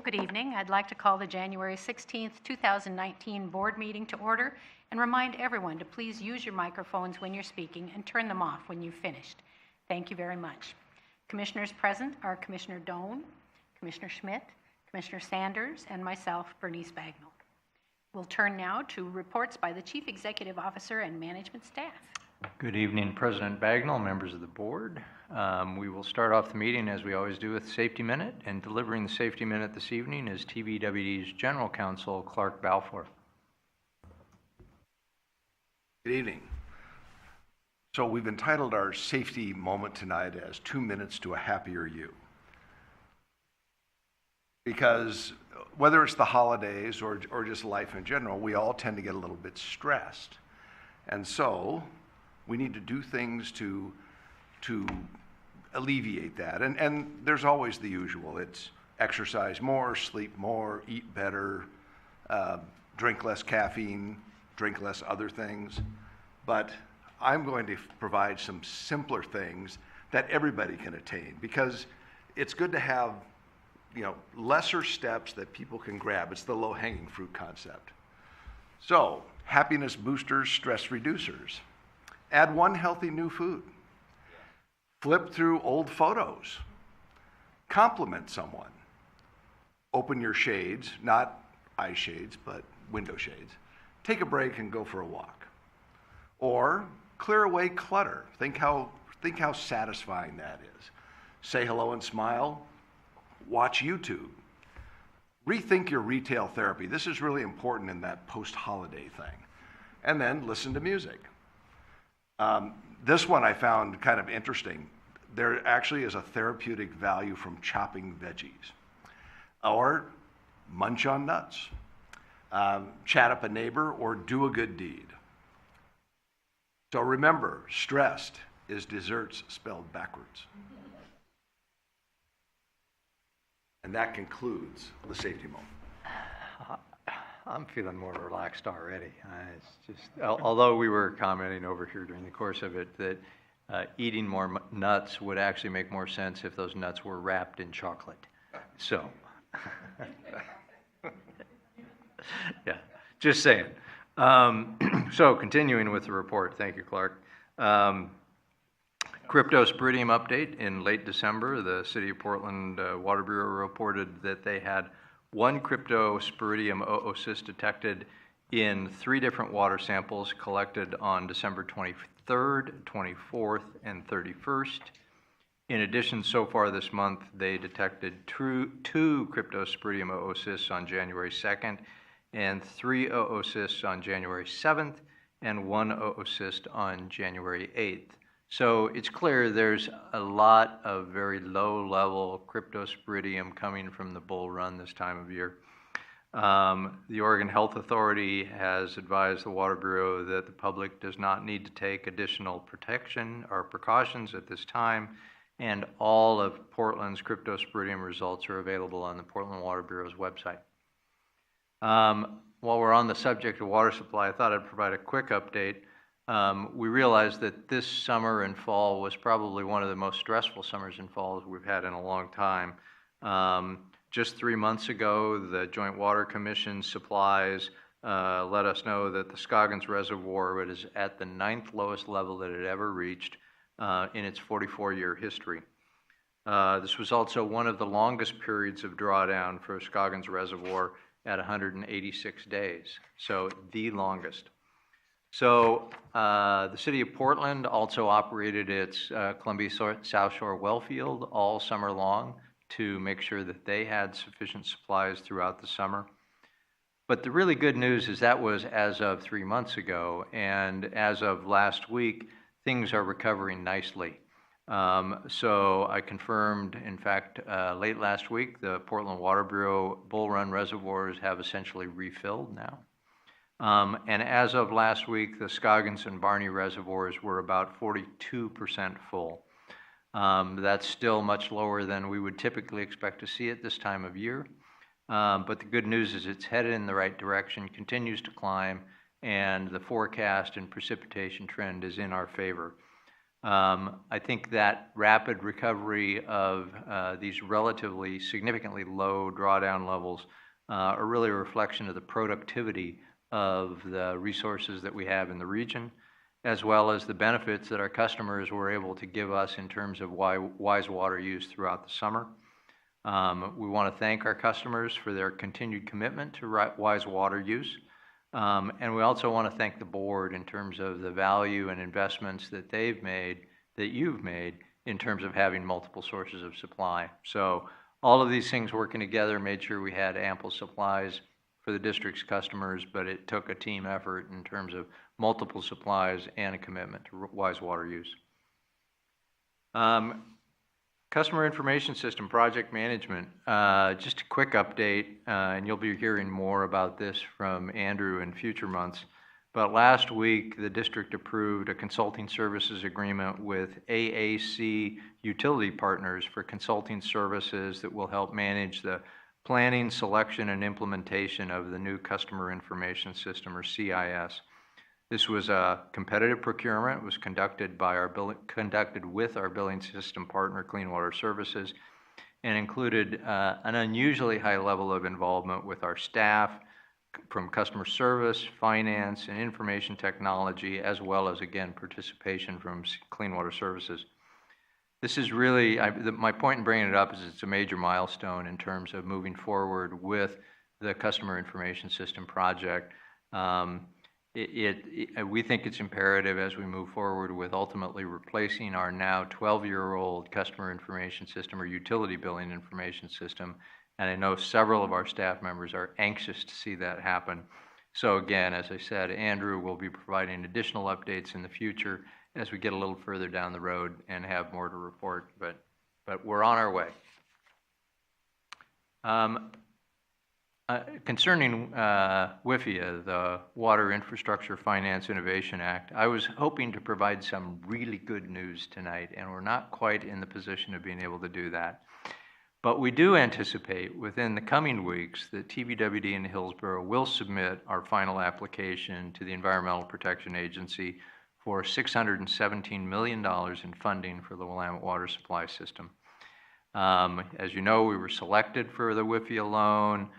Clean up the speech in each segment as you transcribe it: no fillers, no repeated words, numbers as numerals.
Good evening. I'd like to call the January 16th, 2019 board meeting to order and remind everyone to please use your microphones when you're speaking and turn them off when you've finished. Thank you very much. Commissioners present are Commissioner Doan, Commissioner Schmidt, Commissioner Sanders, and myself, Bernice Bagnall. We'll turn now to reports by the Chief Executive Officer and management staff. Good evening, President Bagnall, members of the board. We will start off the meeting as we always do with Safety Minute, and delivering the Safety Minute this evening is TVWD's General Counsel, Clark Balfour. Good evening. So we've entitled our safety moment tonight as 2 minutes to a happier you. Because whether it's the holidays or just life in general, we all tend to get a little bit stressed. And so we need to do things to alleviate that. And there's always the usual. It's exercise more, sleep more, eat better, drink less caffeine, drink less other things. But I'm going to provide some simpler things that everybody can attain, because it's good to have, lesser steps that people can grab. It's the low-hanging fruit concept. So, happiness boosters, stress reducers. Add one healthy new food. Flip through old photos. Compliment someone. Open your shades, not eye shades, but window shades. Take a break and go for a walk. Or clear away clutter. Think how satisfying that is. Say hello and smile. Watch YouTube. Rethink your retail therapy. This is really important in that post-holiday thing. And then listen to music. This one I found kind of interesting. There actually is a therapeutic value from chopping veggies. Or munch on nuts. Chat up a neighbor, or do a good deed. So remember, stressed is desserts spelled backwards. And that concludes the safety moment. I'm feeling more relaxed already. It's just, although we were commenting over here during the course of it that eating more nuts would actually make more sense if those nuts were wrapped in chocolate. So, yeah, just saying. So continuing with the report, thank you, Clark. Cryptosporidium update. In late December, the City of Portland Water Bureau reported that they had one Cryptosporidium oocyst detected in 3 different water samples collected on December 23rd, 24th, and 31st. In addition, so far this month, they detected 2 Cryptosporidium oocysts on January 2nd, and 3 oocysts on January 7th, and 1 oocyst on January 8th. So it's clear there's a lot of very low-level Cryptosporidium coming from the Bull Run this time of year. The Oregon Health Authority has advised the Water Bureau that the public does not need to take additional protection or precautions at this time, and all of Portland's Cryptosporidium results are available on the Portland Water Bureau's website. While we're on the subject of water supply, I thought I'd provide a quick update. We realized that this summer and fall was probably one of the most stressful summers and falls we've had in a long time. Just 3 months ago, the Joint Water Commission supplies let us know that the Scoggins Reservoir is at the 9th lowest level that it ever reached in its 44-year history. This was also one of the longest periods of drawdown for Scoggins Reservoir at 186 days, so the longest. So the City of Portland also operated its Columbia South Shore well field all summer long to make sure that they had sufficient supplies throughout the summer. But the really good news is that was as of 3 months ago, and as of last week, things are recovering nicely. So I confirmed, in fact, late last week, the Portland Water Bureau Bull Run reservoirs have essentially refilled now. And as of last week, the Scoggins and Barney reservoirs were about 42% full. That's still much lower than we would typically expect to see at this time of year. But the good news is it's headed in the right direction, continues to climb, and the forecast and precipitation trend is in our favor. I think that rapid recovery of these relatively significantly low drawdown levels are really a reflection of the productivity of the resources that we have in the region, as well as the benefits that our customers were able to give us in terms of wise water use throughout the summer. We want to thank our customers for their continued commitment to wise water use. And we also want to thank the board in terms of the value and investments that they've made, that you've made, in terms of having multiple sources of supply. So all of these things working together made sure we had ample supplies for the district's customers, but it took a team effort in terms of multiple supplies and a commitment to wise water use. Customer Information System Project Management, just a quick update, and you'll be hearing more about this from Andrew in future months. But last week, the district approved a consulting services agreement with AAC Utility Partners for consulting services that will help manage the planning, selection, and implementation of the new Customer Information System, or CIS. This was a competitive procurement. It was conducted with our billing system partner, Clean Water Services, and included an unusually high level of involvement with our staff from customer service, finance, and information technology, as well as, again, participation from Clean Water Services. This is really, my point in bringing it up is it's a major milestone in terms of moving forward with the Customer Information System project. We think it's imperative as we move forward with ultimately replacing our now 12-year-old customer information system or utility billing information system. And I know several of our staff members are anxious to see that happen. So again, as I said, Andrew will be providing additional updates in the future as we get a little further down the road and have more to report, but we're on our way. Concerning WIFIA, the Water Infrastructure Finance Innovation Act, I was hoping to provide some really good news tonight, and we're not quite in the position of being able to do that. But we do anticipate within the coming weeks that TVWD in Hillsborough will submit our final application to the Environmental Protection Agency for $617 million in funding for the Willamette Water Supply System. As you know, we were selected for the WIFIA loan.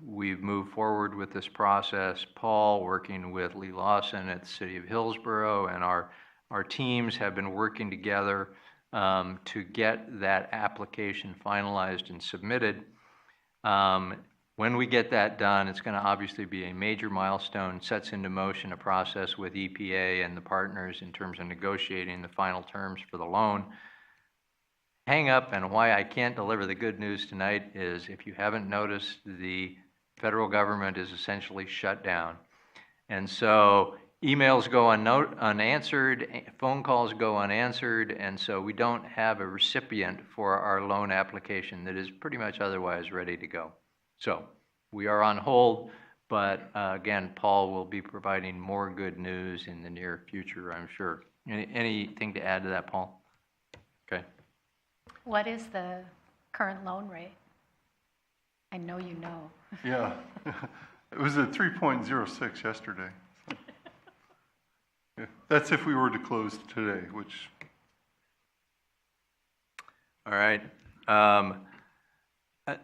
We've moved forward with this process. Paul, working with Lee Lawson at the City of Hillsborough, and our teams have been working together to get that application finalized and submitted. When we get that done, it's going to obviously be a major milestone, sets into motion a process with EPA and the partners in terms of negotiating the final terms for the loan. Hang up and why I can't deliver the good news tonight is, if you haven't noticed, the federal government is essentially shut down. And so emails go unanswered, phone calls go unanswered, and so we don't have a recipient for our loan application that is pretty much otherwise ready to go. So we are on hold, but again, Paul will be providing more good news in the near future, I'm sure. Anything to add to that, Paul? Okay. What is the current loan rate? I know you know. Yeah, it was at 3.06 yesterday. Yeah. That's if we were to close today, which... All right.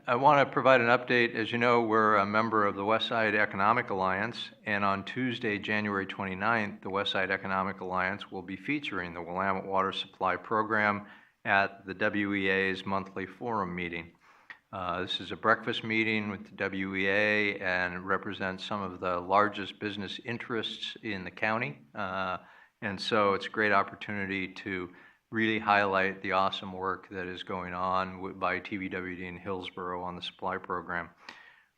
I want to provide an update. As you know, we're a member of the Westside Economic Alliance, and on Tuesday, January 29th, the Westside Economic Alliance will be featuring the Willamette Water Supply Program at the WEA's monthly forum meeting. This is a breakfast meeting with the WEA and represents some of the largest business interests in the county. And so it's a great opportunity to really highlight the awesome work that is going on by TVWD in Hillsborough on the supply program.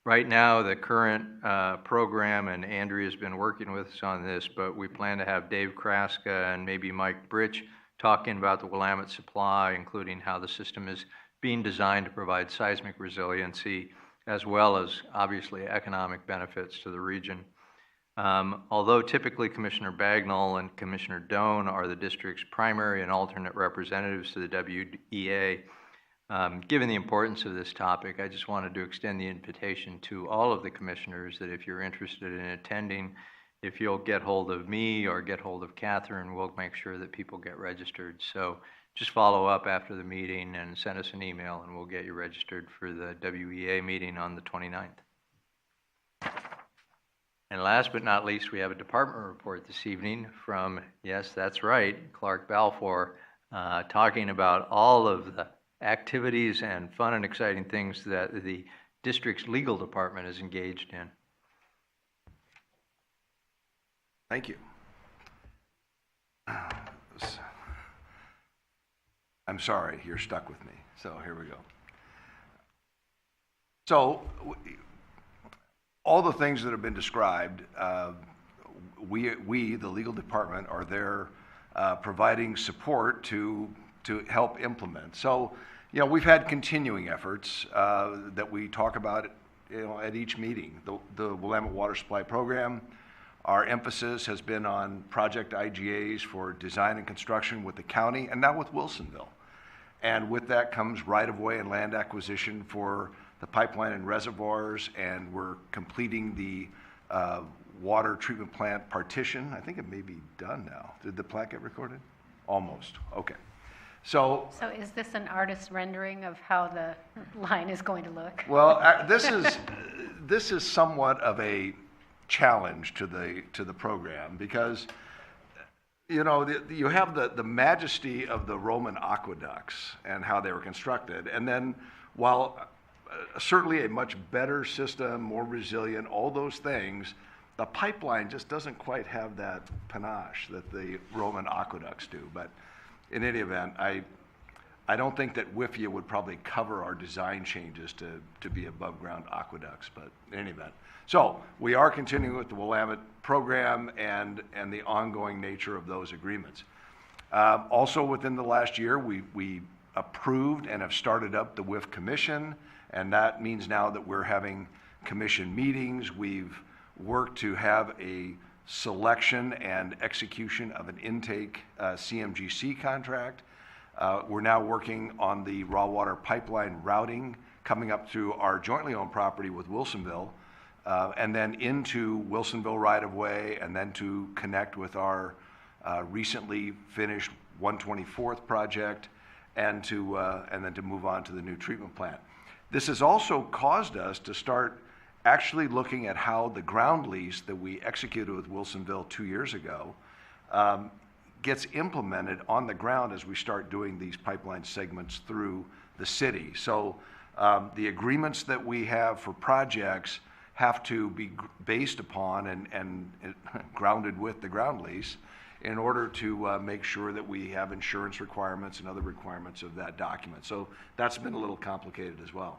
Right now, the current program, and Andrea has been working with us on this, but we plan to have Dave Kraska and maybe Mike Britch talking about the Willamette supply, including how the system is being designed to provide seismic resiliency, as well as, obviously, economic benefits to the region. Although typically Commissioner Bagnall and Commissioner Doan are the district's primary and alternate representatives to the WEA, given the importance of this topic, I just wanted to extend the invitation to all of the commissioners that if you're interested in attending if you'll get hold of me or get hold of Catherine, we'll make sure that people get registered. So just follow up after the meeting and send us an email, and we'll get you registered for the WEA meeting on the 29th. And last but not least, we have a department report this evening from, yes, that's right, Clark Balfour, talking about all of the activities and fun and exciting things that the district's legal department is engaged in. Thank you. I'm sorry, you're stuck with me. So here we go. So all the things that have been described, we, the legal department, are there providing support to help implement. So, you know, we've had continuing efforts that we talk about, you know, at each meeting. The Willamette Water Supply Program, our emphasis has been on project IGAs for design and construction with the county, and now with Wilsonville. And with that comes right-of-way and land acquisition for the pipeline and reservoirs, and we're completing the water treatment plant partition. I think it may be done now. Did the plant get recorded? Almost. Okay. So is this an artist's rendering of how the line is going to look? well, this is somewhat of a challenge to the program, because you know you have the majesty of the Roman aqueducts and how they were constructed, and then while certainly a much better system, more resilient, all those things, the pipeline just doesn't quite have that panache that the Roman aqueducts do. But in any event, I don't think that WIFIA would probably cover our design changes to be above ground aqueducts, but in any event. So we are continuing with the Willamette program and the ongoing nature of those agreements. Also within the last year, we approved and have started up the WIF Commission, and that means now that we're having commission meetings. We've worked to have a selection and execution of an intake CMGC contract. We're now working on the raw water pipeline routing coming up through our jointly owned property with Wilsonville, and then into Wilsonville right-of-way, and then to connect with our recently finished 124th project, and then to move on to the new treatment plant. This has also caused us to start actually looking at how the ground lease that we executed with Wilsonville 2 years ago gets implemented on the ground as we start doing these pipeline segments through the city. So the agreements that we have for projects have to be based upon and grounded with the ground lease in order to make sure that we have insurance requirements and other requirements of that document. So that's been a little complicated as well.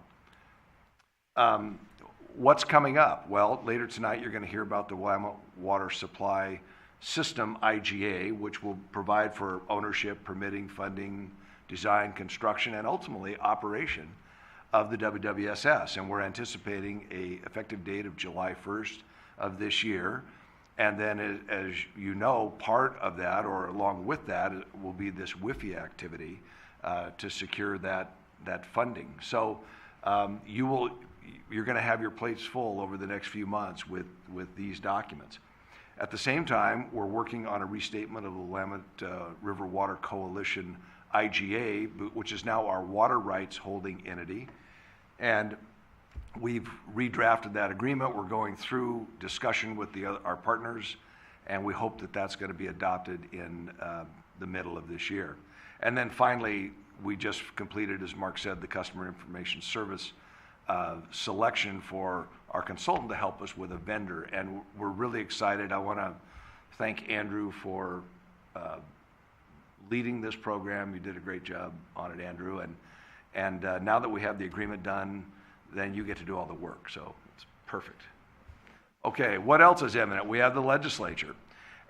What's coming up? Well, later tonight you're going to hear about the Willamette Water Supply System IGA, which will provide for ownership, permitting, funding, design, construction, and ultimately operation of the WWSS. And we're anticipating an effective date of July 1st of this year. And then, as you know, part of that, or along with that, will be this WIFIA activity to secure that funding. So you're going to have your plates full over the next few months with these documents. At the same time, we're working on a restatement of the Willamette River Water Coalition IGA, which is now our water rights holding entity. And we've redrafted that agreement. We're going through discussion with our partners, and we hope that that's going to be adopted in the middle of this year. And then finally, we just completed, as Mark said, the Customer Information Service selection for our consultant to help us with a vendor. And we're really excited. I want to thank Andrew for leading this program. You did a great job on it, Andrew. And now that we have the agreement done, then you get to do all the work. So it's perfect. Okay, what else is imminent? We have the legislature.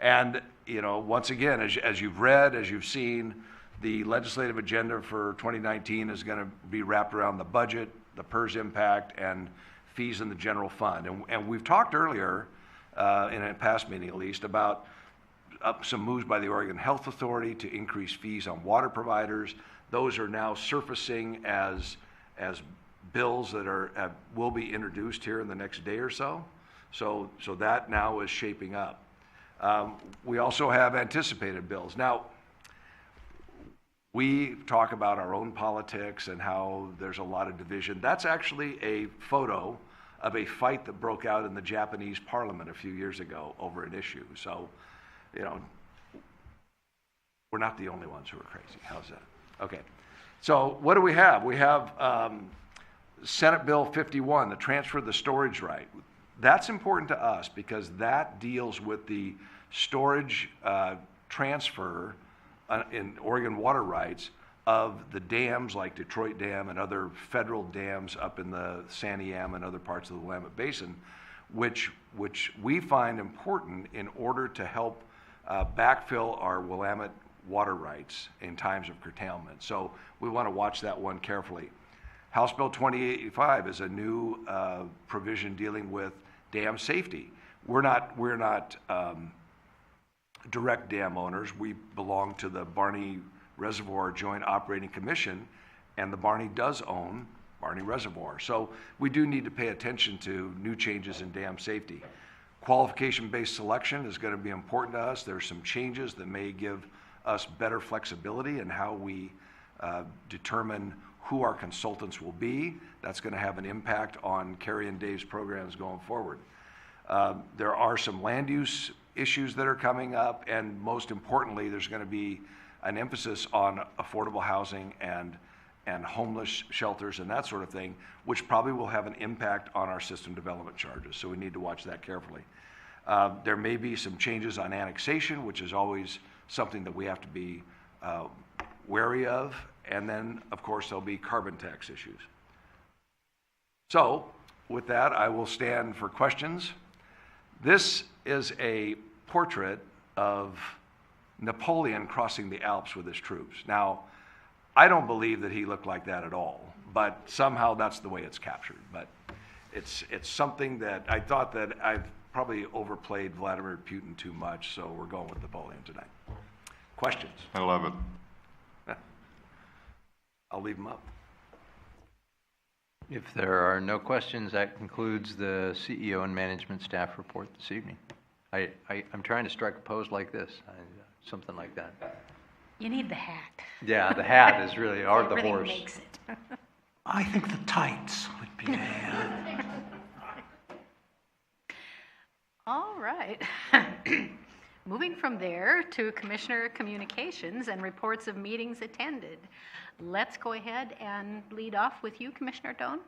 And, you know, once again, as you've read, as you've seen, the legislative agenda for 2019 is going to be wrapped around the budget, the PERS impact, and fees in the general fund. And we've talked earlier, in a past meeting at least, about some moves by the Oregon Health Authority to increase fees on water providers. Those are now surfacing as bills that will be introduced here in the next day or so. So that now is shaping up. We also have anticipated bills. Now, we talk about our own politics and how there's a lot of division. That's actually a photo of a fight that broke out in the Japanese parliament a few years ago over an issue. So, you know, we're not the only ones who are crazy. How's that? Okay. So what do we have? We have Senate Bill 51, the transfer of the storage right. That's important to us because that deals with the storage transfer in Oregon water rights of the dams like Detroit Dam and other federal dams up in the Santiam and other parts of the Willamette Basin, which we find important in order to help backfill our Willamette water rights in times of curtailment. So we want to watch that one carefully. House Bill 2085 is a new provision dealing with dam safety. We're not direct dam owners. We belong to the Barney Reservoir Joint Operating Commission, and the Barney does own Barney Reservoir. So we do need to pay attention to new changes in dam safety. Qualification-based selection is going to be important to us. There's some changes that may give us better flexibility in how we determine who our consultants will be. That's going to have an impact on Carrie and Dave's programs going forward. There are some land use issues that are coming up, and most importantly, there's going to be an emphasis on affordable housing and homeless shelters and that sort of thing, which probably will have an impact on our system development charges. So we need to watch that carefully. There may be some changes on annexation, which is always something that we have to be wary of. And then, of course, there'll be carbon tax issues. So with that, I will stand for questions. This is a portrait of Napoleon crossing the Alps with his troops. Now, I don't believe that he looked like that at all, but somehow that's the way it's captured. But it's something that I thought that I've probably overplayed Vladimir Putin too much, so we're going with Napoleon tonight. Questions? I love it. I'll leave them up. If there are no questions, that concludes the CEO and management staff report this evening. I'm trying to strike a pose like this, something like that. You need the hat. Yeah, the hat is really, or the Everything horse. makes it. I think the tights would be All right. Moving from there to Commissioner Communications and reports of meetings attended. Let's go ahead and lead off with you, Commissioner Doan.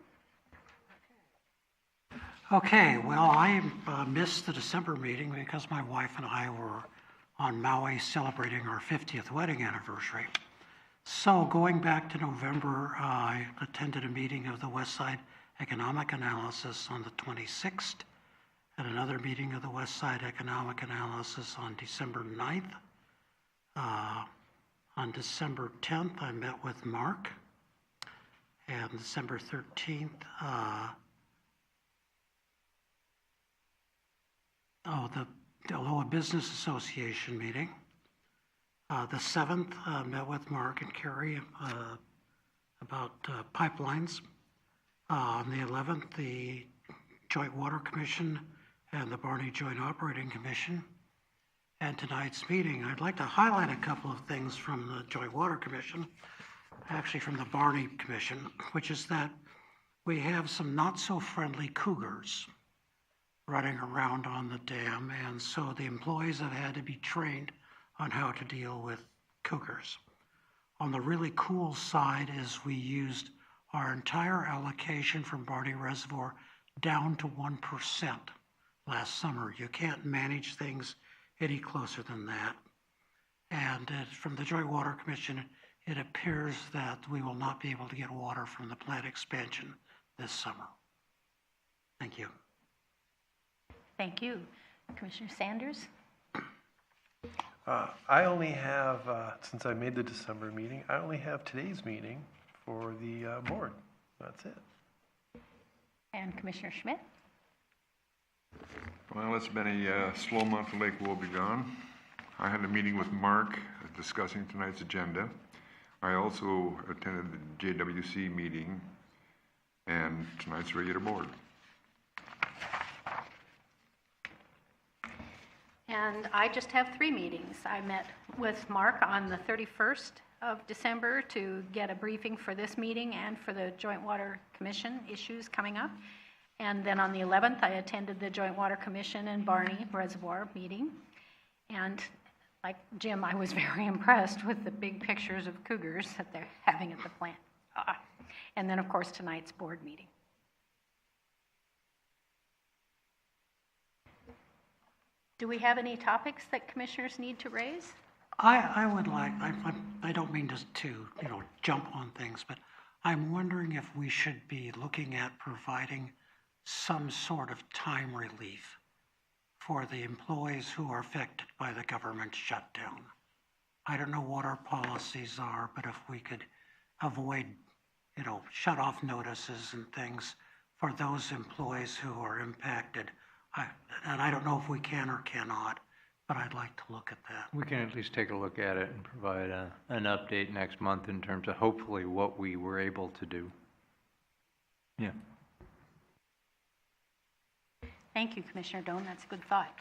Okay, well, I missed the December meeting because my wife and I were on Maui celebrating our 50th wedding anniversary. So going back to November, I attended a meeting of the West Side Economic Analysis on the 26th, and another meeting of the West Side Economic Analysis on December 9th. On December 10th, I met with Mark, and December 13th, the Aloha Business Association meeting. The 7th, met with Mark and Carrie about pipelines. On the 11th, the Joint Water Commission and the Barney Joint Operating Commission. And tonight's meeting, I'd like to highlight a couple of things from the Joint Water Commission, actually from the Barney Commission, which is that we have some not-so-friendly cougars running around on the dam, and so the employees have had to be trained on how to deal with cougars. On the really cool side is we used our entire allocation from Barney Reservoir down to 1% last summer. You can't manage things any closer than that. And from the Joint Water Commission, it appears that we will not be able to get water from the plant expansion this summer. Thank you. Thank you. Commissioner Sanders? I only have, since I made the December meeting, I only have today's meeting for the board. That's it. And Commissioner Schmidt? Well, it's been a slow month of Lake Wobegon. I had a meeting with Mark discussing tonight's agenda. I also attended the JWC meeting and tonight's regular board. and I just have 3 meetings. I met with Mark on the 31st of December to get a briefing for this meeting and for the Joint Water Commission issues coming up. And then on the 11th, I attended the Joint Water Commission and Barney Reservoir meeting. And like Jim, I was very impressed with the big pictures of cougars that they're having at the plant. And then, of course, tonight's board meeting. Do we have any topics that commissioners need to raise? I would like, I don't mean to, jump on things, but I'm wondering if we should be looking at providing some sort of time relief for the employees who are affected by the government shutdown. I don't know what our policies are, but if we could avoid, shut-off notices and things for those employees who are impacted. And I don't know if we can or cannot, but I'd like to look at that. We can at least take a look at it and provide an update next month in terms of hopefully what we were able to do. Yeah. Thank you, Commissioner Doan. That's a good thought.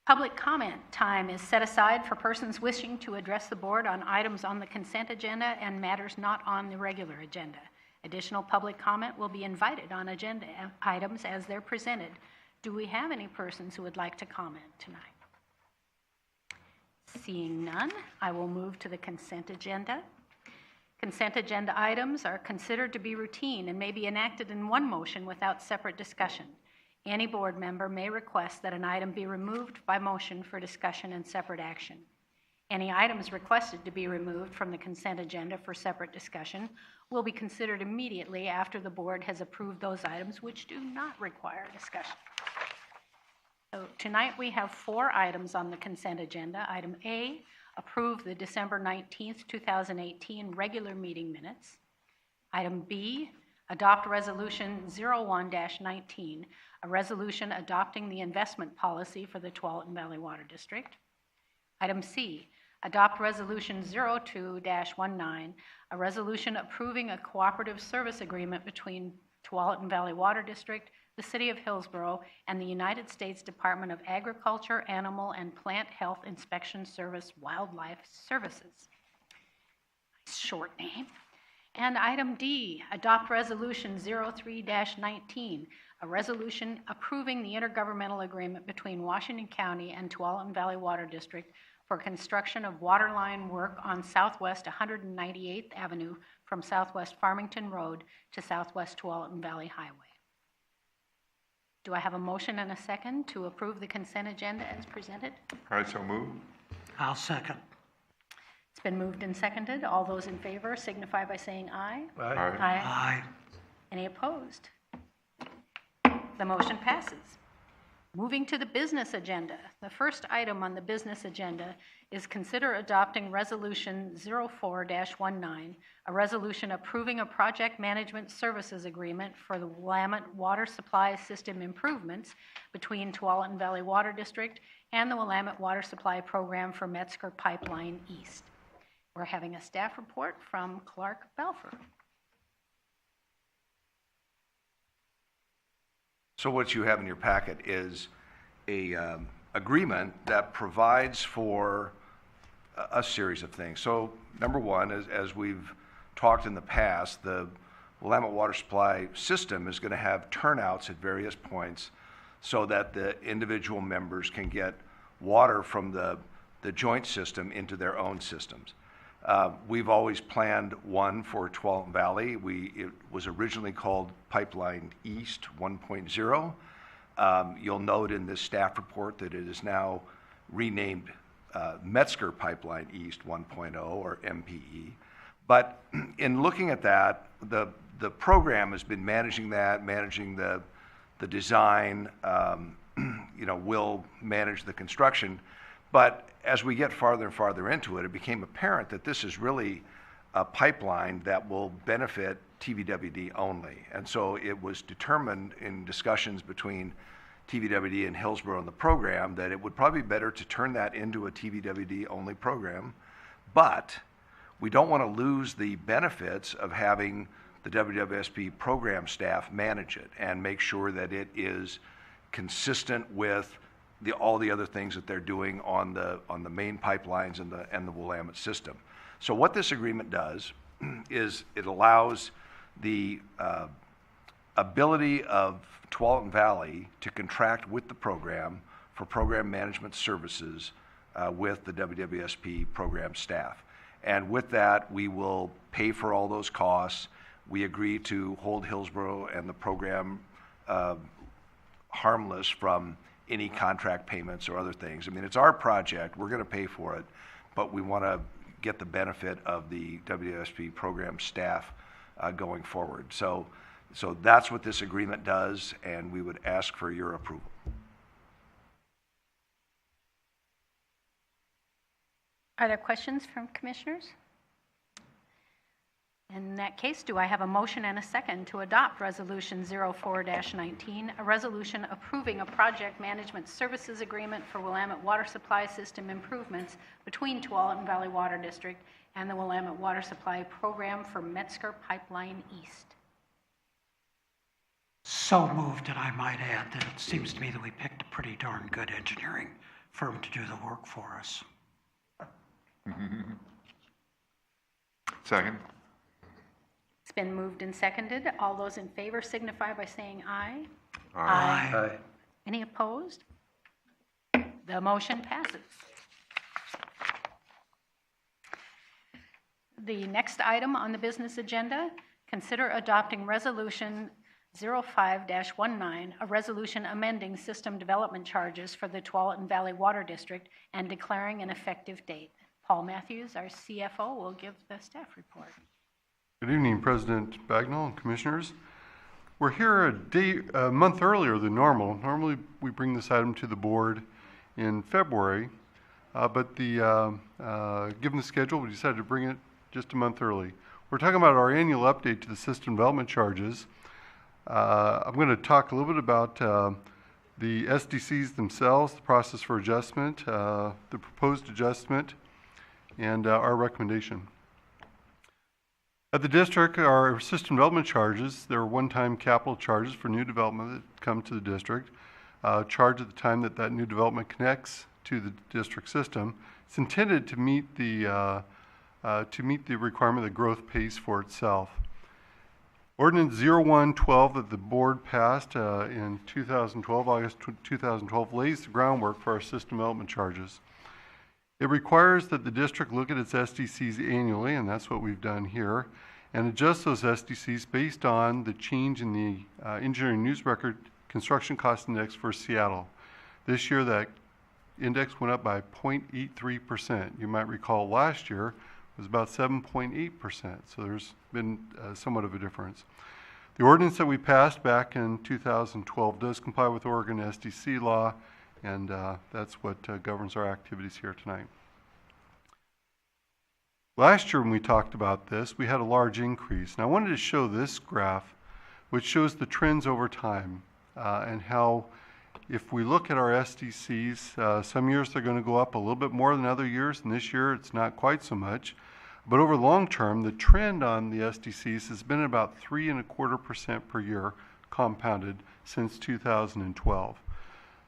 Public comment time is set aside for persons wishing to address the board on items on the consent agenda and matters not on the regular agenda. Additional public comment will be invited on agenda items as they're presented. Do we have any persons who would like to comment tonight? Seeing none, I will move to the consent agenda. Consent agenda items are considered to be routine and may be enacted in one motion without separate discussion. Any board member may request that an item be removed by motion for discussion and separate action. Any items requested to be removed from the consent agenda for separate discussion will be considered immediately after the board has approved those items which do not require discussion. So tonight we have 4 items on the consent agenda. Item A, approve the December 19th, 2018 regular meeting minutes. Item B, adopt Resolution 01-19, a resolution adopting the investment policy for the Tualatin Valley Water District. Item C, adopt Resolution 02-19, a resolution approving a cooperative service agreement between Tualatin Valley Water District, the City of Hillsborough, and the United States Department of Agriculture, Animal, and Plant Health Inspection Service Wildlife Services. Short name. And item D, adopt Resolution 03-19, a resolution approving the intergovernmental agreement between Washington County and Tualatin Valley Water District for construction of waterline work on Southwest 198th Avenue from Southwest Farmington Road to Southwest Tualatin Valley Highway. Do I have a motion and a second to approve the consent agenda as presented? I so move. I'll second. It's been moved and seconded. All those in favor signify by saying aye. Aye. Aye. Aye. Any opposed? The motion passes. Moving to the business agenda. The first item on the business agenda is consider adopting Resolution 04-19, a resolution approving a project management services agreement for the Willamette Water Supply System improvements between Tualatin Valley Water District and the Willamette Water Supply Program for Metzger Pipeline East. We're having a staff report from Clark Belfer. So what you have in your packet is a agreement that provides for a series of things. So number one, as we've talked in the past, the Willamette Water Supply System is going to have turnouts at various points so that the individual members can get water from the joint system into their own systems. We've always planned one for Tualatin Valley. It was originally called Pipeline East 1.0. You'll note in this staff report that it is now renamed Metzger Pipeline East 1.0, or MPE. But in looking at that, the program has been managing that, managing the design, will manage the construction. But as we get farther and farther into it, it became apparent that this is really a pipeline that will benefit TVWD only. And so it was determined in discussions between TVWD and Hillsborough and the program that it would probably be better to turn that into a TVWD only program. But we don't want to lose the benefits of having the WWSP program staff manage it and make sure that it is consistent with all the other things that they're doing on the main pipelines and the Willamette system. So what this agreement does is it allows the ability of Tualatin Valley to contract with the program for program management services with the WWSP program staff. And with that, we will pay for all those costs. We agree to hold Hillsborough and the program harmless from any contract payments or other things. I mean, it's our project, we're gonna pay for it, but we wanna get the benefit of the WSP program staff going forward. So that's what this agreement does, and we would ask for your approval. Are there questions from commissioners? In that case, do I have a motion and a second to adopt Resolution 04-19, a resolution approving a project management services agreement for Willamette Water Supply System improvements between Tualatin Valley Water District and the Willamette Water Supply Program for Metzger Pipeline East? So moved, and I might add that it seems to me that we picked a pretty darn good engineering firm to do the work for us. Second. It's been moved and seconded. All those in favor signify by saying aye. Aye. Aye. Any opposed? The motion passes. The next item on the business agenda, consider adopting Resolution 05-19, a resolution amending system development charges for the Tualatin Valley Water District and declaring an effective date. Paul Matthews, our CFO, will give the staff report. Good evening, President Bagnall and Commissioners. We're here a month earlier than normal. Normally, we bring this item to the board in February, but given the schedule, we decided to bring it just a month early. We're talking about our annual update to the system development charges. I'm going to talk a little bit about the SDCs themselves, the process for adjustment, the proposed adjustment, and our recommendation. At the district, our system development charges, there are one-time capital charges for new development that come to the district, charged at the time that that new development connects to the district system. It's intended to meet the requirement that growth pays for itself. Ordinance 0112 that the board passed in 2012, August 2012, lays the groundwork for our system development charges. It requires that the district look at its SDCs annually, and that's what we've done here, and adjust those SDCs based on the change in the Engineering News Record Construction Cost Index for Seattle. This year, that index went up by 0.83%. You might recall last year it was about 7.8%, so there's been somewhat of a difference. The ordinance that we passed back in 2012 does comply with Oregon SDC law, and that's what governs our activities here tonight. Last year when we talked about this, we had a large increase. And I wanted to show this graph, which shows the trends over time and how, if we look at our SDCs, some years they're going to go up a little bit more than other years, and this year it's not quite so much. But over the long term, the trend on the SDCs has been about 3.25% per year compounded since 2012.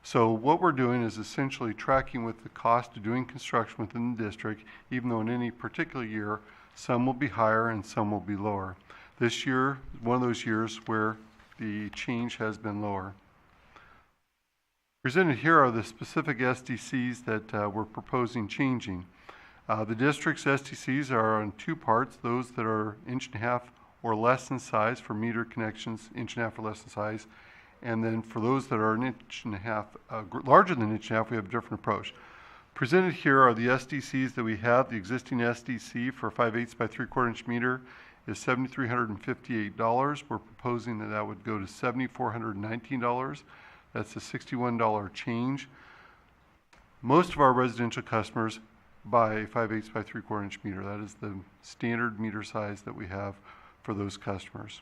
So what we're doing is essentially tracking with the cost of doing construction within the district, even though in any particular year, some will be higher and some will be lower. This year, one of those years where the change has been lower. Presented here are the specific SDCs that we're proposing changing. The district's SDCs are on two parts, those that are 1.5 inches or less in size for meter connections, 1.5 inches or less in size. And then for those that are 1.5 inches, larger than 1.5 inches, we have a different approach. Presented here are the SDCs that we have. The existing SDC for 5/8 by 3/4 inch meter is $7,358. We're proposing that that would go to $7,419. That's a $61 change. Most of our residential customers buy a 5/8 by 3/4 inch meter. That is the standard meter size that we have for those customers.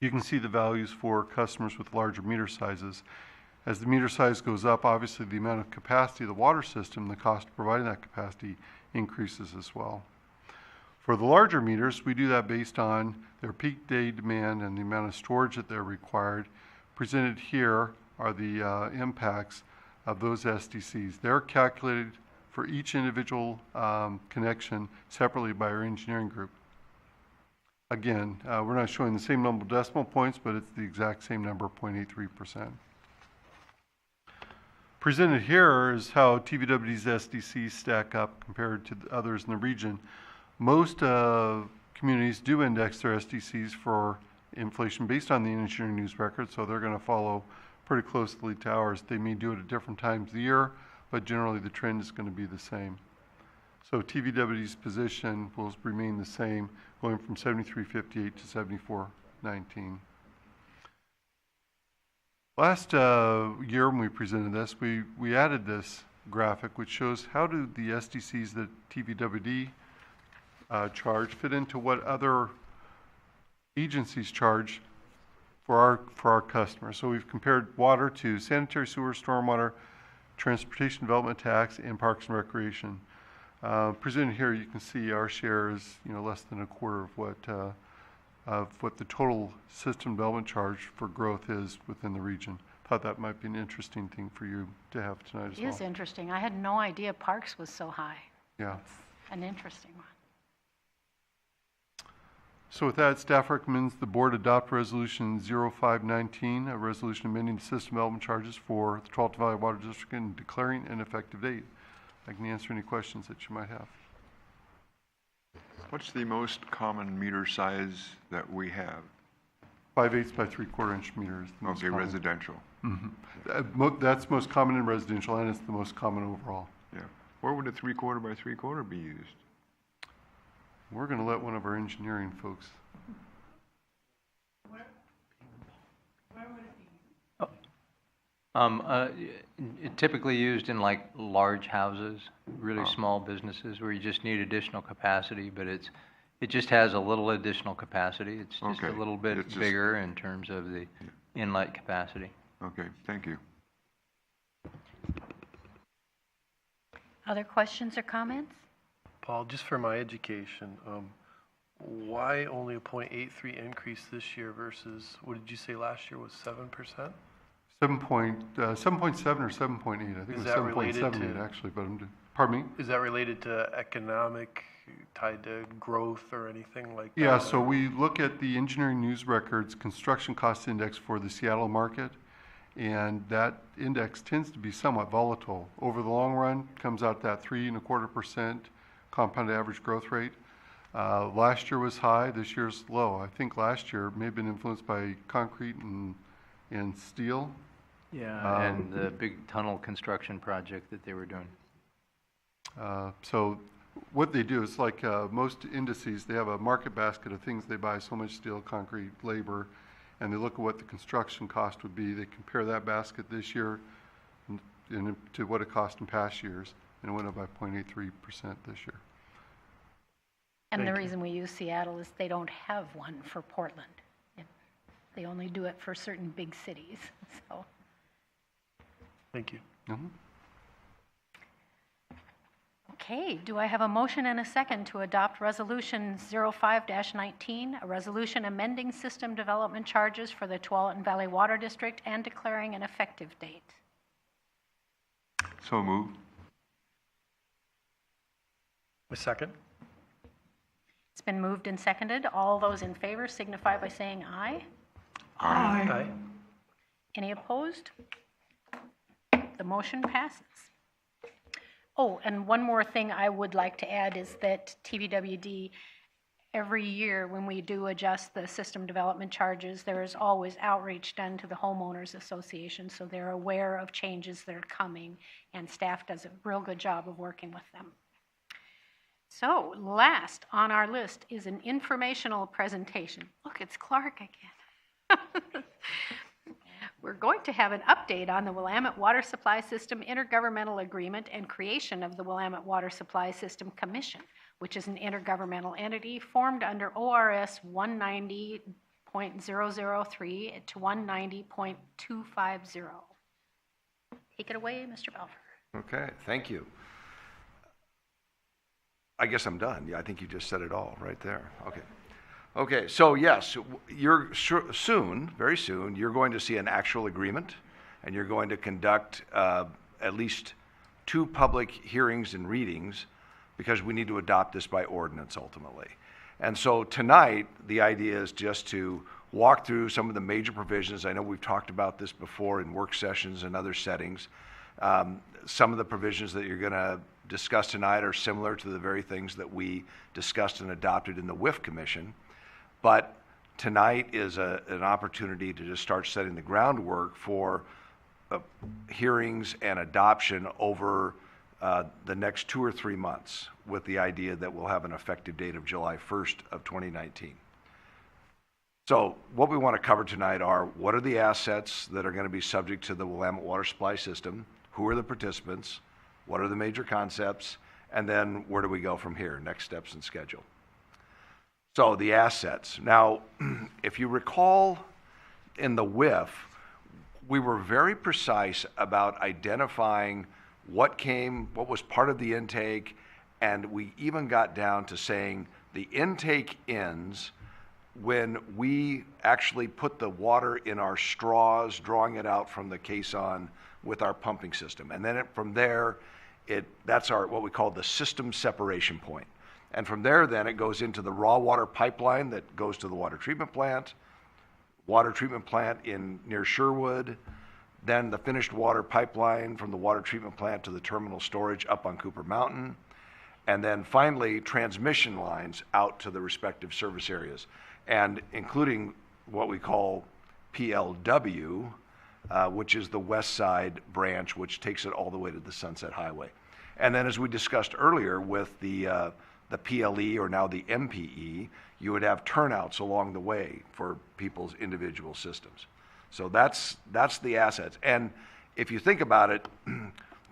You can see the values for customers with larger meter sizes. As the meter size goes up, obviously the amount of capacity of the water system, the cost of providing that capacity increases as well. For the larger meters, we do that based on their peak day demand and the amount of storage that they're required. Presented here are the impacts of those SDCs. They're calculated for each individual connection separately by our engineering group. Again, we're not showing the same number of decimal points, but it's the exact same number, 0.83%. Presented here is how TVWD's SDCs stack up compared to the others in the region. Most communities do index their SDCs for inflation based on the engineering news record, so they're going to follow pretty closely to ours. They may do it at different times of the year, but generally the trend is going to be the same. So TVWD's position will remain the same, going from 73.58 to 74.19. Last year when we presented this, we added this graphic which shows how do the SDCs that TVWD charge fit into what other agencies charge for our customers. So we've compared water to sanitary sewer, stormwater, transportation development tax, and parks and recreation. Presented here, you can see our share is less than a quarter of what the total system development charge for growth is within the region. Thought that might be an interesting thing for you to have tonight as well. It is interesting. I had no idea Parks was so high. Yeah. It's an interesting one. So with that, staff recommends the board adopt resolution 0519, a resolution amending the system development charges for the Tualatin Valley Water District and declaring an effective date. I can answer any questions that you might have. What's the most common meter size that we have? 5/8 by 3/4 inch meters. Okay, residential. That's most common in residential, and it's the most common overall. Yeah. Where would a 3/4 by 3/4 be used? We're going to let one of our engineering folks. Typically used in like large houses, really small businesses where you just need additional capacity, but it just has a little additional capacity. It's just a Okay. little bit It's just- bigger in terms of the inlet capacity. Okay, thank you. Other questions or comments? Paul, just for my education, why only a 0.83 increase this year versus, what did you say last year was 7%? 7.7 or 7.8. I think it Is was that related 7.78 to- actually, but pardon me? Is that related to economic, tied to growth or anything like that? Yeah, so we look at the engineering news records construction cost index for the Seattle market, and that index tends to be somewhat volatile. Over the long run, comes out that 3.25% compounded average growth rate. Last year was high, this year's low. I think last year may have been influenced by concrete and steel. Yeah, and the big tunnel construction project that they were doing. So what they do is like most indices, they have a market basket of things they buy, so much steel, concrete, labor, and they look at what the construction cost would be. They compare that basket this year to what it cost in past years, and it went up by 0.83% this year. And the Thank you. reason we use Seattle is they don't have one for Portland. They only do it for certain big cities, so. Thank you. Mhm. Okay, do I have a motion and a second to adopt Resolution 05-19, a resolution amending system development charges for the Tualatin Valley Water District and declaring an effective date? So moved. A second? It's been moved and seconded. All those in favor signify by saying aye. Aye. Any opposed? The motion passes. Oh, and one more thing I would like to add is that TVWD, every year when we do adjust the system development charges, there is always outreach done to the homeowners association, so they're aware of changes that are coming, and staff does a real good job of working with them. So last on our list is an informational presentation. Look, it's Clark again. We're going to have an update on the Willamette Water Supply System Intergovernmental Agreement and creation of the Willamette Water Supply System Commission, which is an intergovernmental entity formed under ORS 190.003 to 190.250. Take it away, Mr. Balfour. Okay, thank you. I guess I'm done. Yeah, I think you just said it all right there. Okay. Okay, so yes, you're soon, very soon, you're going to see an actual agreement and you're going to conduct at least 2 public hearings and readings, because we need to adopt this by ordinance ultimately. And so tonight, the idea is just to walk through some of the major provisions. I know we've talked about this before in work sessions and other settings. Some of the provisions that you're going to discuss tonight are similar to the very things that we discussed and adopted in the WIF Commission. But tonight is an opportunity to just start setting the groundwork for hearings and adoption over the next 2 or 3 months, with the idea that we'll have an effective date of July 1st of 2019. So what we want to cover tonight are, what are the assets that are going to be subject to the Willamette Water Supply System? Who are the participants? What are the major concepts? And then where do we go from here? Next steps and schedule. So the assets. Now, if you recall in the WIF, we were very precise about identifying what was part of the intake, and we even got down to saying the intake ends when we actually put the in in our straws, drawing it out from the caisson with our pumping system. And then from there, that's what we call the system separation point. And from there, then it goes into the raw water pipeline that goes to the water treatment plant near Sherwood, then the finished water pipeline from the water treatment plant to the terminal storage up on Cooper Mountain, and then finally transmission lines out to the respective service areas, and including what we call PLW, which is the west side branch, which takes it all the way to the Sunset Highway. And then, as we discussed earlier with the PLE, or now the MPE, you would have turnouts along the way for people's individual systems. So that's the assets. And if you think about it,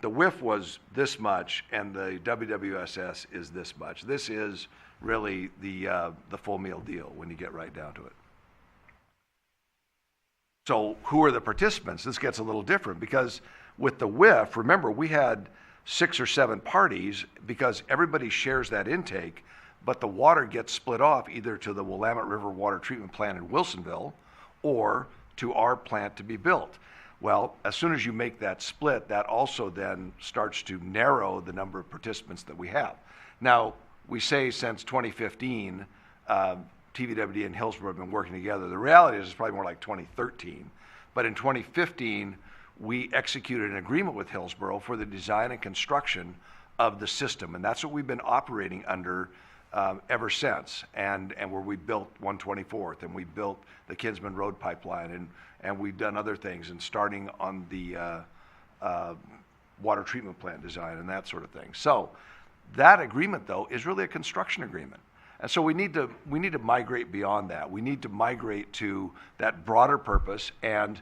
the WIF was this much, and the WWSS is this much. This is really the full meal deal when you get right down to it. So who are the participants? This gets a little different, because with the WIF, remember, we had 6 or 7 parties because everybody shares that intake, but the water gets split off either to the Willamette River Water Treatment Plant in Wilsonville or to our plant to be built. Well, as soon as you make that split, that also then starts to narrow the number of participants that we have. Now, we say since 2015, TVWD and Hillsborough have been working together. The reality is it's probably more like 2013. But in 2015, we executed an agreement with Hillsborough for the design and construction of the system. And that's what we've been operating under ever since. And where we built 124th, and we built the Kinsman Road pipeline, and we've done other things, and starting on the water treatment plant design and that sort of thing. So that agreement, though, is really a construction agreement. And so we need to migrate beyond that. We need to migrate to that broader purpose. And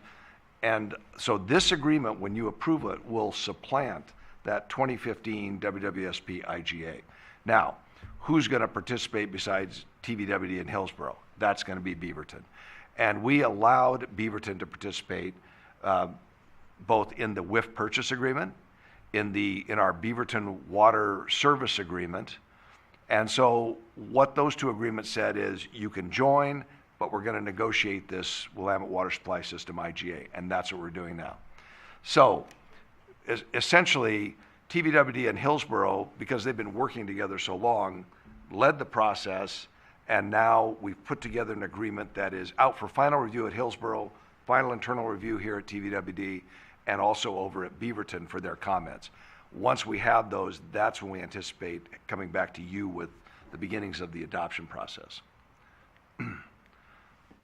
so this agreement, when you approve it, will supplant that 2015 WWSP IGA. Now, who's going to participate besides TVWD and Hillsborough? That's going to be Beaverton. And we allowed Beaverton to participate both in the WIF purchase agreement, in our Beaverton water service agreement. And so what those 2 agreements said is, you can join, but we're going to negotiate this Willamette Water Supply System IGA, and that's what we're doing now. So essentially, TVWD and Hillsborough, because they've been working together so long, led the process, and now we've put together an agreement that is out for final review at Hillsborough, final internal review here at TVWD, and also over at Beaverton for their comments. Once we have those, that's when we anticipate coming back to you with the beginnings of the adoption process.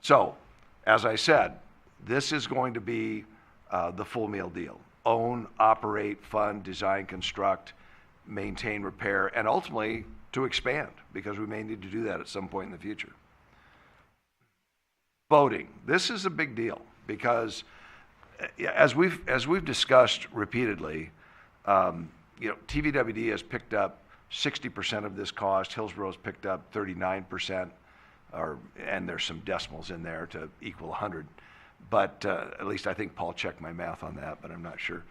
So, as I said, this is going to be the full meal deal. Own, operate, fund, design, construct, maintain, repair, and ultimately to expand, because we may need to do that at some point in the future. Voting. This is a big deal, because as we've discussed repeatedly, TVWD has picked up 60% of this cost. Hillsborough has picked up 39%, and there's some decimals in there to equal 100. But at least I think Paul checked my math on that, but I'm not sure.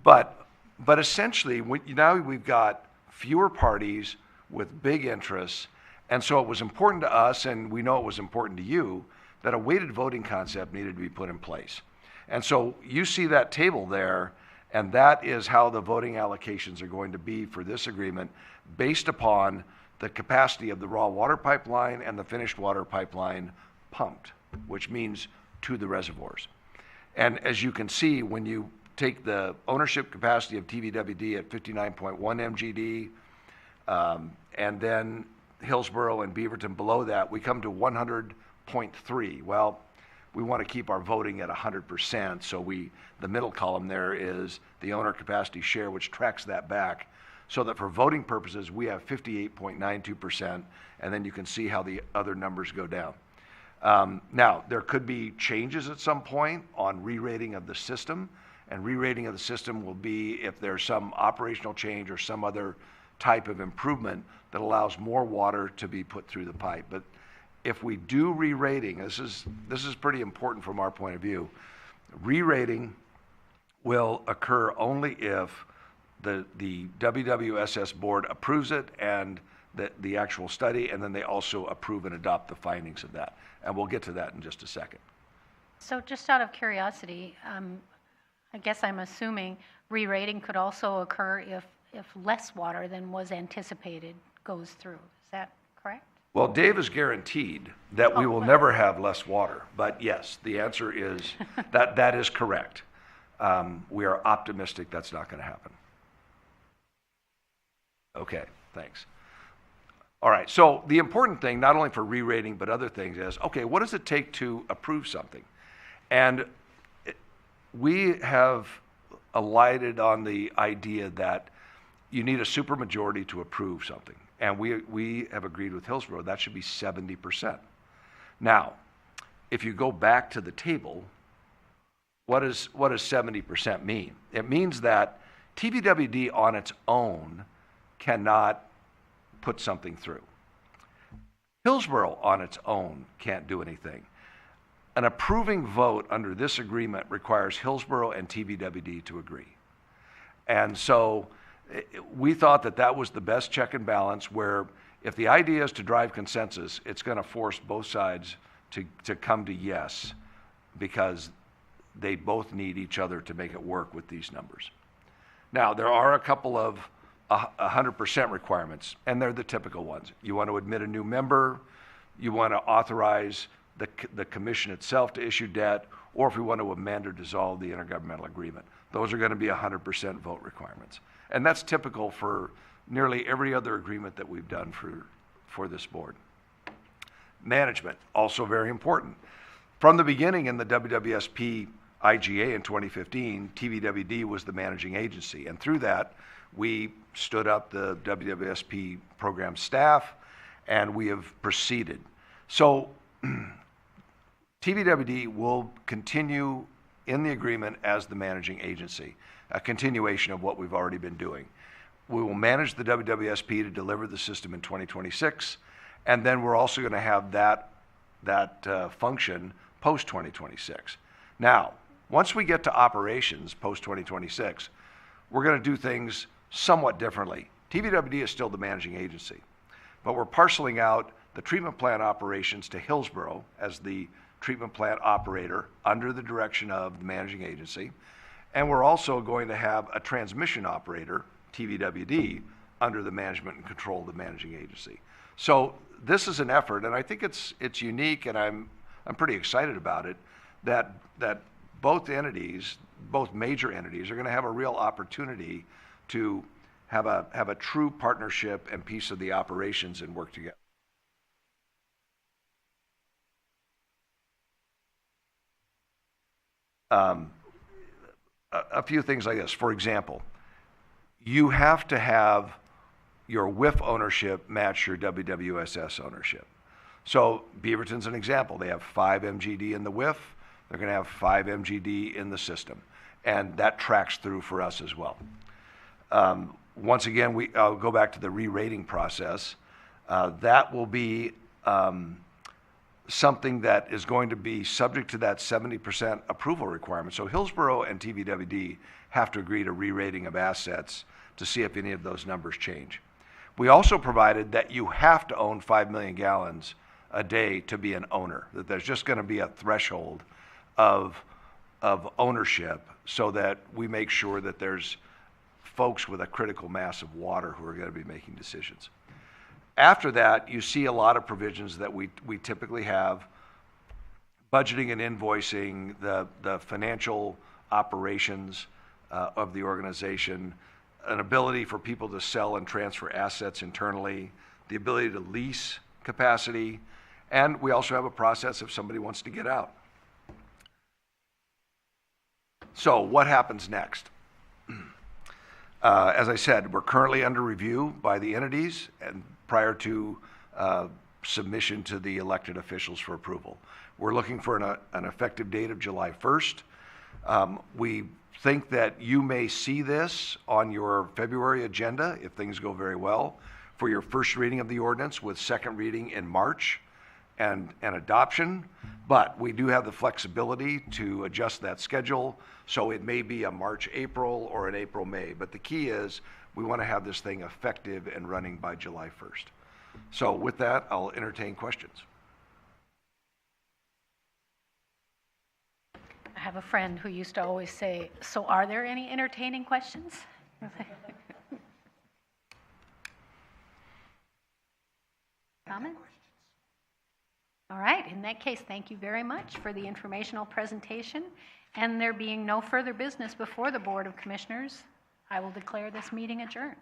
But essentially, now we've got fewer parties with big interests, and so it was important to us, and we know it was important to you, that a weighted voting concept needed to be put in place. And so you see that table there, and that is how the voting allocations are going to be for this agreement based upon the capacity of the raw water pipeline and the finished water pipeline pumped, which means to the reservoirs. And as you can see, when you take the ownership capacity of TVWD at 59.1 MGD, and then Hillsborough and Beaverton below that, we come to 100.3. Well, we want to keep our voting at 100%, so the middle column there is the owner capacity share, which tracks that back, so that for voting purposes, we have 58.92%, and then you can see how the other numbers go down. Now, there could be changes at some point on re-rating of the system, and re-rating of the system will be if there's some operational change or some other type of improvement that allows more water to be put through the pipe. But if we do re-rating, this is pretty important from our point of view, re-rating will occur only if the WWSS board approves it and the actual study, and then they also approve and adopt the findings of that. And we'll get to that in just a second. So just out of curiosity, I guess I'm assuming re-rating could also occur if less water than was anticipated goes through. Is that correct? Well, Dave is guaranteed that we will never have less water, but yes, the answer is that is correct. We are optimistic that's not going to happen. Okay, thanks. All right, so the important thing, not only for re-rating but other things, is, okay, what does it take to approve something? And we have alighted on the idea that you need a supermajority to approve something. And we have agreed with Hillsborough that should be 70%. Now, if you go back to the table, what does 70% mean? It means that TVWD on its own cannot put something through. Hillsborough on its own can't do anything. An approving vote under this agreement requires Hillsborough and TVWD to agree. And so we thought that was the best check and balance, where if the idea is to drive consensus, it's going to force both sides to come to yes, because they both need each other to make it work with these numbers. Now, there are a couple of 100% requirements, and they're the typical ones. You want to admit a new member, you want to authorize the commission itself to issue debt, or if we want to amend or dissolve the intergovernmental agreement. Those are going to be 100% vote requirements. And that's typical for nearly every other agreement that we've done for this board. Management, also very important. From the beginning in the WWSP IGA in 2015, TVWD was the managing agency. And through that, we stood up the WWSP program staff, and we have proceeded. So TVWD will continue in the agreement as the managing agency, a continuation of what we've already been doing. We will manage the WWSP to deliver the system in 2026, and then we're also going to have that function post-2026. Now, once we get to operations post-2026, we're going to do things somewhat differently. TVWD is still the managing agency, but we're parceling out the treatment plant operations to Hillsborough as the treatment plant operator under the direction of the managing agency. And we're also going to have a transmission operator, TVWD, under the management and control of the managing agency. So this is an effort, and I think it's unique, and I'm pretty excited about it, that both entities, both major entities, are going to have a real opportunity to have a true partnership and piece of the operations and work together. A few things like this. For example, you have to have your WIF ownership match your WWSS ownership. So Beaverton's an example. They have 5 MGD in the WIF. They're going to have 5 MGD in the system. And that tracks through for us as well. Once again, I'll go back to the re-rating process. That will be something that is going to be subject to that 70% approval requirement. So Hillsborough and TVWD have to agree to re-rating of assets to see if any of those numbers change. We also provided that you have to own 5 million gallons a day to be an owner, that there's just going to be a threshold of of ownership so that we make sure that there's folks with a critical mass of water who are going to be making decisions. After that, you see a lot of provisions that we typically have: budgeting and invoicing, the financial operations of the organization, an ability for people to sell and transfer assets internally, the ability to lease capacity, and we also have a process if somebody wants to get out. So what happens next? As I said, we're currently under review by the entities and prior to submission to the elected officials for approval. We're looking for an effective date of July 1st. We think that you may see this on your February agenda, if things go very well, for your first reading of the ordinance, with second reading in March and adoption. But we do have the flexibility to adjust that schedule, so it may be a March, April, or an April, May. But the key is we want to have this thing effective and running by July 1st. So with that, I'll entertain questions. I have a friend who used to always say, "So are there any entertaining questions?" Comment? All right, in that case, thank you very much for the informational presentation. And there being no further business before the Board of Commissioners, I will declare this meeting adjourned.